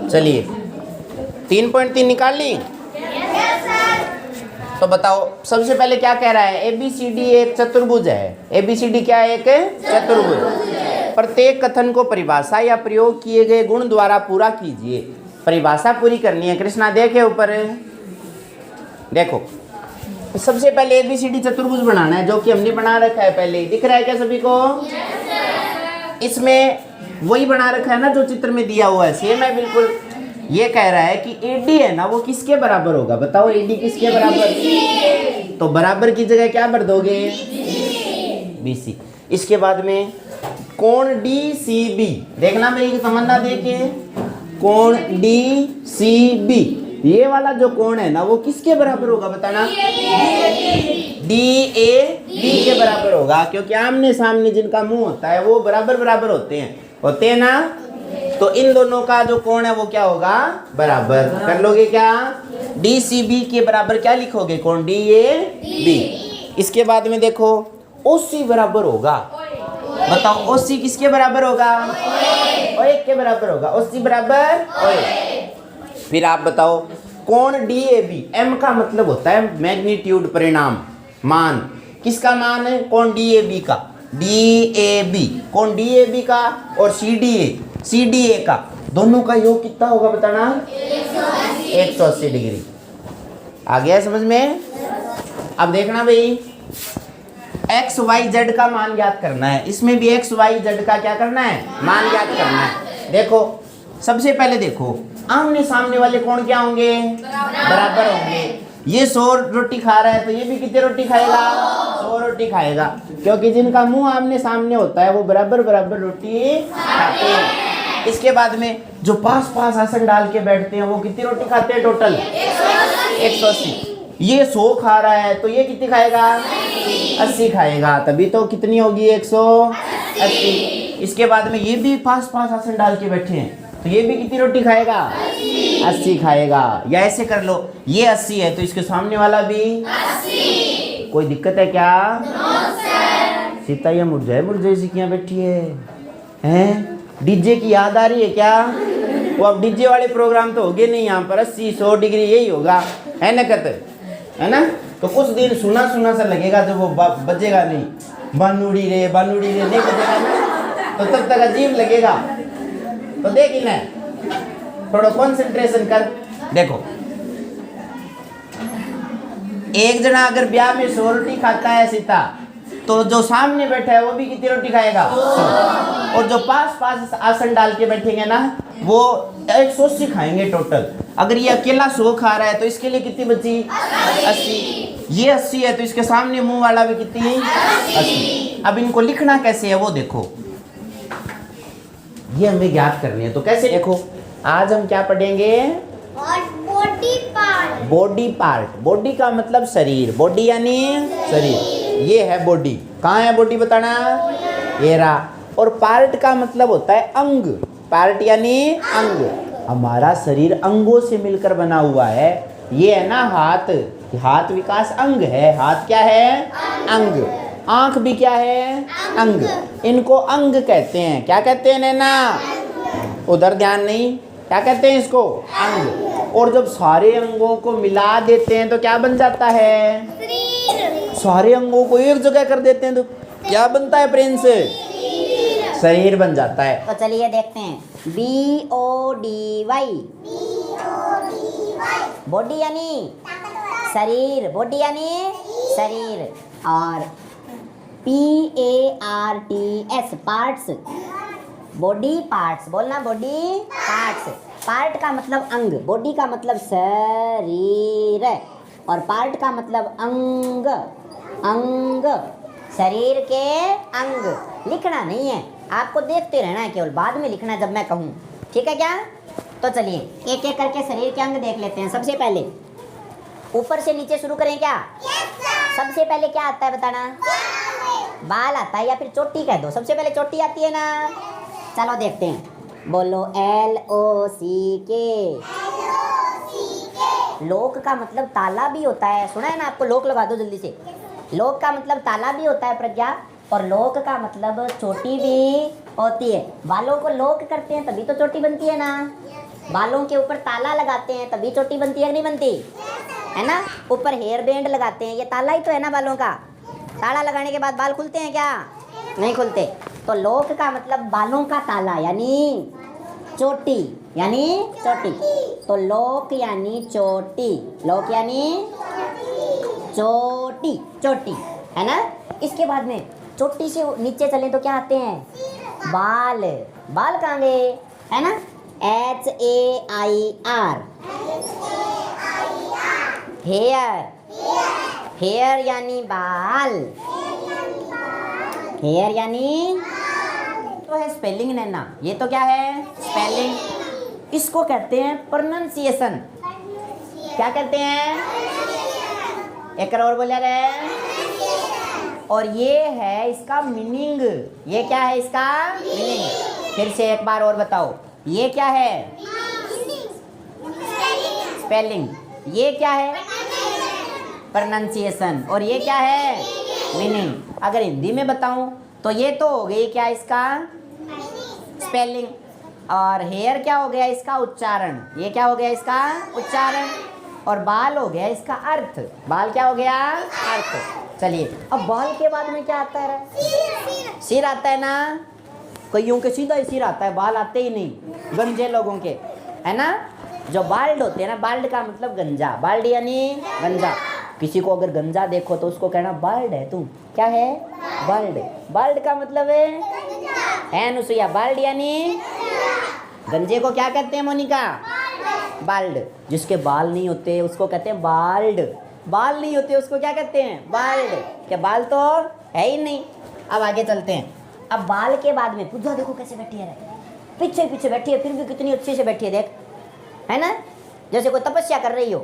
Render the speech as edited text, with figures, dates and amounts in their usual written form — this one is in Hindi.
चलिए 3.3 निकाल ली। तो बताओ सबसे पहले क्या कह रहा है, ABCD एक चतुर्भुज है। ABCD क्या है, एक चतुर्भुज। प्रत्येक कथन को परिभाषा या प्रयोग किए गए गुण द्वारा पूरा कीजिए। परिभाषा पूरी करनी है कृष्णा, देखे ऊपर देखो। सबसे पहले ABCD चतुर्भुज बनाना है, जो कि हमने बना रखा है पहले। दिख रहा है क्या सभी को? इसमें वही बना रखा है ना जो चित्र में दिया हुआ है, सेम है बिल्कुल। ये कह रहा है कि AD है ना, वो किसके बराबर होगा? बताओ AD किसके बराबर? तो बराबर की जगह क्या भर दोगे? BC। इसके बाद में कोण DCB, देखना भाई तमन्ना देखे, कोण DCB, ये वाला जो कोण है ना वो किसके बराबर होगा बताना? DAB के बराबर होगा, क्योंकि आमने सामने जिनका मुंह होता है वो बराबर बराबर होते हैं ना। तो इन दोनों का जो कोण है वो क्या होगा? बराबर। कर लोगे क्या? DCB के बराबर क्या लिखोगे? कोण DAB। इसके बाद में देखो OC बराबर होगा। बताओ OC किसके बराबर होगा? OA के बराबर होगा। OC बराबर OA। फिर आप बताओ कोण DAB, M का मतलब होता है मैग्नीट्यूड, परिणाम, मान। किसका मान है? कोण DAB का। DAB, कोण DAB का और CDA का, दोनों का योग कितना होगा बताना? 180 डिग्री। आ गया समझ में? अब देखना भाई, XYZ का मान ज्ञात करना है। इसमें भी XYZ का क्या करना है? मान ज्ञात करना है। देखो सबसे पहले देखो आमने सामने वाले कोण क्या होंगे? बराबर होंगे। ये 100 रोटी खा रहा है तो ये भी कितनी रोटी खाएगा? 100 रोटी खाएगा, क्योंकि जिनका मुंह आमने सामने होता है वो बराबर बराबर रोटी खाते हैं। इसके बाद में जो पास पास आसन डाल के बैठते हैं वो कितनी रोटी खाते हैं टोटल? 180। ये 100 खा रहा है तो ये कितनी खाएगा? 80 खाएगा, तभी तो कितनी होगी? 180। इसके बाद में ये भी पास पास आसन डाल के बैठे हैं तो ये भी कितनी रोटी खाएगा? 80 खाएगा। या ऐसे कर लो, ये 80 है तो इसके सामने वाला भी 80। कोई दिक्कत है क्या? सीता ये मुरझाई सी क्यों बैठी है? हैं? डीजे की याद आ रही है क्या? वो अब डीजे वाले प्रोग्राम तो होगे नहीं यहाँ पर, 80-100 डिग्री यही होगा, है ना? है ना? तो कुछ दिन सुना सुना सा लगेगा जब वो बजेगा नहीं, बानुड़ी रे नहीं बजेगा ना, तो तब तक अजीब लगेगा। तो देख ना, थोड़ा कंसंट्रेशन कर। देखो एक जना अगर ब्याह में 100 रोटी खाता है सीता, तो जो सामने बैठा है वो भी कितनी रोटी खाएगा? 100। और जो पास पास आसन डाल के बैठेंगे ना वो 180 खाएंगे टोटल। अगर ये अकेला 100 खा रहा है तो इसके लिए कितनी बची? 80। ये 80 है तो इसके सामने मुंह वाला भी कितनी? 80। अब इनको लिखना कैसे है वो देखो, ये हमें ज्ञात करनी है। तो कैसे? देखो आज हम क्या पढ़ेंगे? Body part. बॉडी का मतलब शरीर, बॉडी यानी शरीर। ये है बॉडी। कहाँ है बॉडी बताना? ये रहा। और पार्ट का मतलब होता है अंग। पार्ट यानी अंग। हमारा शरीर अंगों से मिलकर बना हुआ है। ये है ना हाथ, हाथ विकास अंग है। हाथ क्या है? अंग। आंख भी क्या है? अंग। इनको अंग कहते हैं। क्या कहते हैं नैना? उधर ध्यान नहीं, क्या कहते हैं इसको? अंग। और जब सारे अंगों को मिला देते हैं तो क्या बन जाता है? सारे अंगों को एक जगह कर देते हैं तो क्या बनता है प्रिंस? शरीर बन जाता है। तो चलिए देखते हैं, BODY, बॉडी यानी शरीर, बॉडी यानी शरीर। और PARTS, पार्ट्स, बॉडी पार्ट्स। बोलना बॉडी पार्ट्स। पार्ट का मतलब अंग, बॉडी का मतलब शरीर और पार्ट का मतलब अंग। अंग, शरीर के अंग। लिखना नहीं है, आपको देखते रहना है, केवल बाद में लिखना जब मैं कहूँ, ठीक है क्या? तो चलिए एक एक करके शरीर के अंग देख लेते हैं। सबसे पहले ऊपर से नीचे शुरू करें क्या? सबसे पहले क्या आता है बताना? बाल आता है, या फिर चोटी कह दो। सबसे पहले चोटी आती है ना। चलो देखते हैं, बोलो LOCK। लोक का मतलब ताला भी होता है, सुना है ना आपको? लोक लगा दो जल्दी से। लोक का मतलब ताला भी होता है प्रज्ञा, और लोक का मतलब चोटी भी होती है। बालों को लोक करते हैं तभी तो चोटी बनती है ना। बालों के ऊपर ताला लगाते हैं तभी चोटी बनती है कि नहीं बनती, है ना। ऊपर हेयर बैंड लगाते हैं, ये ताला ही तो है ना बालों का। ताला लगाने के बाद बाल खुलते हैं क्या, नहीं खुलते। तो लोक का मतलब बालों का ताला यानी चोटी, यानी चोटी। तो लोक यानी चोटी, लोक यानी चोटी, चोटी, है ना। इसके बाद में चोटी से नीचे चले तो क्या आते हैं, बाल। बाल कहाँ गए, है ना, HAIR, हेयर, हेयर यानी बाल, हेयर यानी तो है स्पेलिंग नैना, ये तो क्या है स्पेलिंग। इसको कहते हैं प्रोनाउंसिएशन। क्या कहते हैं, एक और बोले रहे। और ये है इसका मीनिंग, ये क्या है इसका मीनिंग। फिर से एक बार और बताओ, ये क्या है स्पेलिंग, ये क्या है प्रोनाउंसिएशन, और ये क्या है मीनिंग। अगर हिंदी में बताऊं तो ये तो हो गई क्या इसका स्पेलिंग, और हेयर क्या हो गया इसका उच्चारण, ये क्या हो गया इसका उच्चारण, और बाल हो गया इसका अर्थ। बाल क्या हो गया अर्थ। चलिए अब बाल के बाद में क्या आता है, सिर आता है ना। कईयों के सीधा ही सिर आता है, बाल आते ही नहीं, गंजे लोगों के, है ना। जो बाल्ड होते हैं ना, बाल्ड का मतलब गंजा, बाल्ड यानी गंजा। किसी को अगर गंजा देखो तो उसको कहना बाल्ड है तू, क्या है बाल्ड। बाल्ड का मतलब है अनुसुईया, बाल्ड यानी गंजे को क्या कहते हैं मोनिका, बाल्ड। जिसके बाल नहीं होते उसको कहते हैं बाल्ड, बाल नहीं होते उसको क्या कहते हैं बाल्ड। क्या बाल तो है ही नहीं। अब आगे चलते हैं। अब बाल के बाद में पूजा देखो कैसे बैठी है, पीछे पीछे बैठी है, फिर भी कितनी अच्छे से बैठी है देख, है ना, जैसे कोई तपस्या कर रही हो।